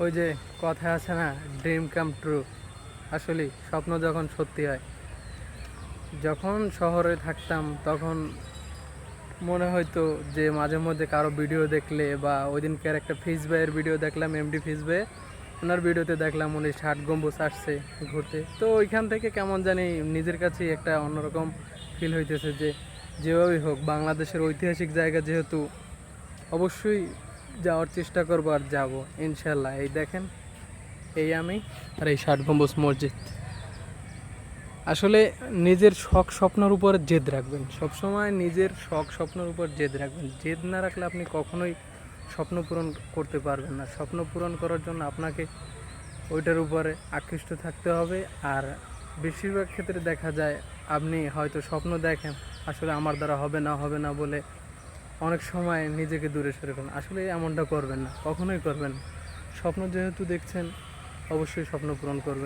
ওই যে কথা আছে না, ড্রিম কাম ট্রু। আসলে স্বপ্ন যখন সত্যি হয়। যখন শহরে থাকতাম তখন মনে হয়তো যে মাঝে মধ্যে কারো ভিডিও দেখলে, বা ওই দিনকার একটা ফিজ ভাইয়ের ভিডিও দেখলাম, এমডি ফিজ ভাই, ওনার ভিডিওতে দেখলাম উনি 60 গম্বুজ আসছে ঘুরতে। তো ওইখান থেকে কেমন জানি নিজের কাছেই একটা অন্যরকম ফিল হইতেছে যে যেভাবেই হোক বাংলাদেশের ঐতিহাসিক জায়গা যেহেতু, অবশ্যই যাওয়ার চেষ্টা করবো আর যাব ইনশাল্লাহ। এই দেখেন, এই আমি আর এই 60 গম্বুজ মসজিদ। আসলে নিজের শখ স্বপ্নের উপর জেদ রাখবেন, সবসময় নিজের শখ স্বপ্নের উপর জেদ রাখবেন। জেদ না রাখলে আপনি কখনোই স্বপ্ন পূরণ করতে পারবেন না। স্বপ্ন পূরণ করার জন্য আপনাকে ওইটার উপরে আকৃষ্ট থাকতে হবে। আর বেশিরভাগ ক্ষেত্রে দেখা যায় আপনি হয়তো স্বপ্ন দেখেন, আসলে আমার দ্বারা হবে না বলে অনেক সময় নিজেকে দূরে সরে ফেলেন। আসলে এমনটা করবেন না, কখনোই করবেন না। স্বপ্ন যেহেতু দেখছেন, অবশ্যই স্বপ্ন পূরণ করবেন।